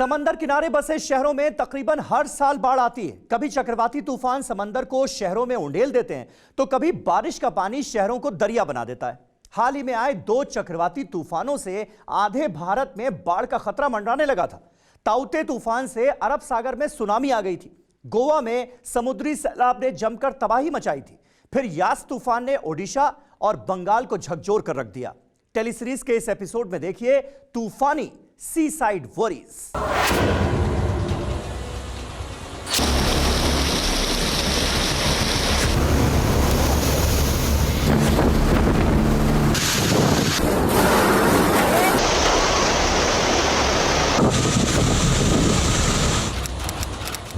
समंदर किनारे बसे शहरों में तकरीबन हर साल बाढ़ आती है। कभी चक्रवाती तूफान समंदर को शहरों में उंडेल देते हैं तो कभी बारिश का पानी शहरों को दरिया बना देता है। हाल ही में आए 2 चक्रवाती तूफानों से आधे भारत में बाढ़ का खतरा मंडराने लगा था। ताउते तूफान से अरब सागर में सुनामी आ गई थी। गोवा में समुद्री सैलाब ने जमकर तबाही मचाई थी। फिर यास तूफान ने ओडिशा और बंगाल को झकझोर कर रख दिया। टेलीसीरीज के इस एपिसोड में देखिए तूफानी सी साइड वरीज।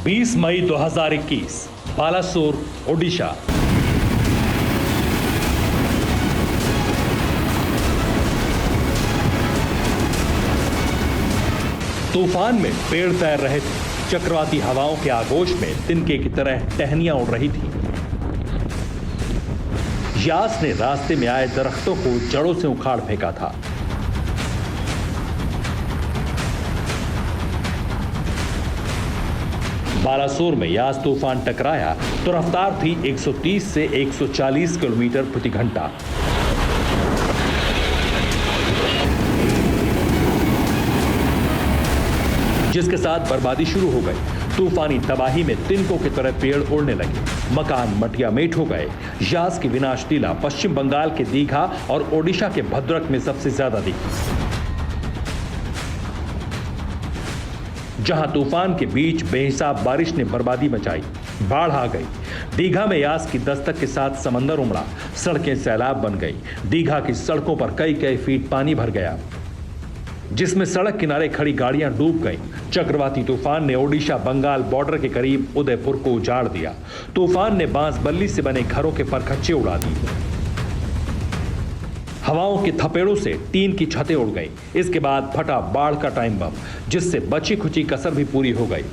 20 मई 2021 बालासोर, ओडिशा। तूफान में पेड़ तैर रहे थे। चक्रवाती हवाओं के आगोश में तिनके की तरह टहनियां उड़ रही थी। यास ने रास्ते में आए दरख्तों को जड़ों से उखाड़ फेंका था। बालासोर में यास तूफान टकराया तो रफ्तार थी 130 से 140 किलोमीटर प्रति घंटा। जिसके साथ बर्बादी शुरू हो गई। तूफानी तबाही में तिनकों की तरह पेड़ उड़ने लगे, मकान मटिया मेट हो गए। यास की विनाश लीला पश्चिम बंगाल के दीघा और ओडिशा के भद्रक में सबसे ज्यादा दिखी, जहां तूफान के बीच बेहिसाब बारिश ने बर्बादी मचाई। बाढ़ आ गई। दीघा में यास की दस्तक के साथ समंदर उमड़ा, सड़कें सैलाब बन गई। दीघा की सड़कों पर कई फीट पानी भर गया, जिसमें सड़क किनारे खड़ी गाड़ियां डूब गईं। चक्रवाती तूफान ने ओडिशा बंगाल बॉर्डर के करीब उदयपुर को उजाड़ दिया। तूफान ने बांस बल्ली से बने घरों के परखच्चे उड़ा दिए। हवाओं के थपेड़ों से टीन की छतें उड़ गईं। इसके बाद फटा बाढ़ का टाइम बम, जिससे बची खुची कसर भी पूरी हो गई।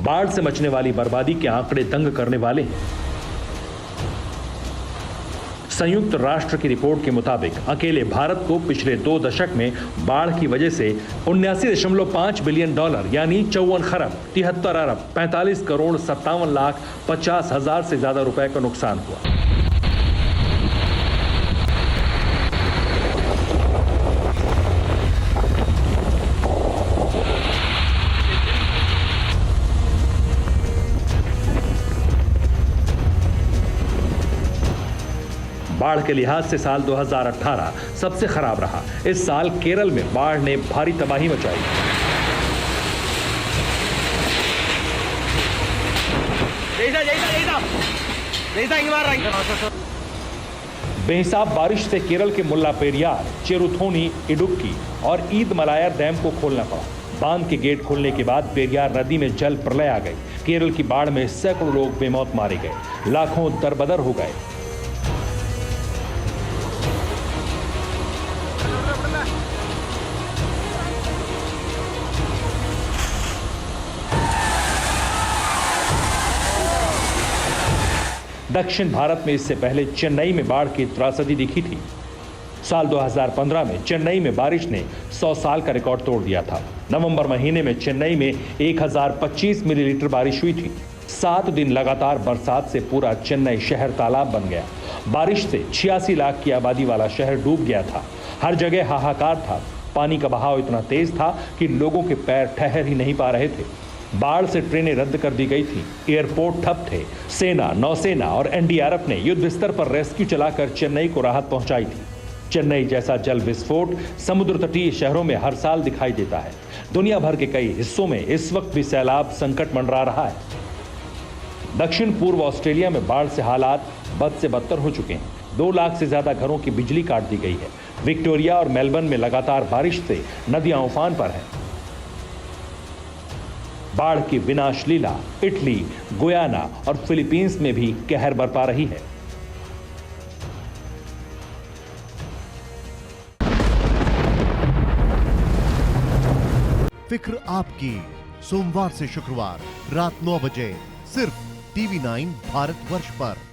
बाढ़ से मचने वाली बर्बादी के आंकड़े दंग करने वाले हैं। संयुक्त राष्ट्र की रिपोर्ट के मुताबिक अकेले भारत को पिछले 2 दशक में बाढ़ की वजह से $79.5 बिलियन यानी 54 खरब 73 अरब 45 करोड़ 57 लाख 50 हजार से ज्यादा रुपए का नुकसान हुआ। बाढ़ के लिहाज से साल 2018 सबसे खराब रहा। इस साल केरल में बाढ़ ने भारी तबाही मचाई। बेहिसाब बारिश से केरल के मुल्लापेरियार, चेरुथोनी, इडुक्की और ईद मलायर डैम को खोलना पड़ा। बांध के गेट खोलने के बाद पेरियार नदी में जल प्रलय आ गई। केरल की बाढ़ में सैकड़ों लोग बेमौत मारे गए, लाखों दरबदर हो गए। दक्षिण भारत में इससे पहले चेन्नई में बाढ़ की त्रासदी दिखी थी। साल 2015 में चेन्नई में बारिश ने 100 साल का रिकॉर्ड तोड़ दिया था। नवंबर महीने में चेन्नई में 1025 मिलीलीटर बारिश हुई थी। 7 दिन लगातार बरसात से पूरा चेन्नई शहर तालाब बन गया। बारिश से 86 लाख की आबादी वाला शहर डूब गया था। हर जगह हाहाकार था। पानी का बहाव इतना तेज था कि लोगों के पैर ठहर ही नहीं पा रहे थे। बाढ़ से ट्रेनें रद्द कर दी गई थी, एयरपोर्ट ठप थे। सेना, नौसेना और एनडीआरएफ ने युद्ध स्तर पर रेस्क्यू चलाकर चेन्नई को राहत पहुंचाई थी। चेन्नई जैसा जल विस्फोट समुद्र तटीय शहरों में हर साल दिखाई देता है। दुनिया भर के कई हिस्सों में इस वक्त भी सैलाब संकट मंडरा रहा है। दक्षिण पूर्व ऑस्ट्रेलिया में बाढ़ से हालात बद से बदतर हो चुके हैं। 2 लाख से ज्यादा घरों की बिजली काट दी गई है। विक्टोरिया और मेलबर्न में लगातार बारिश से नदियां उफान पर हैं। बाढ़ की विनाश लीला इटली, गुयाना और फिलीपींस में भी कहर बरपा रही है। फिक्र आपकी, सोमवार से शुक्रवार रात 9 बजे सिर्फ TV9 भारतवर्ष पर।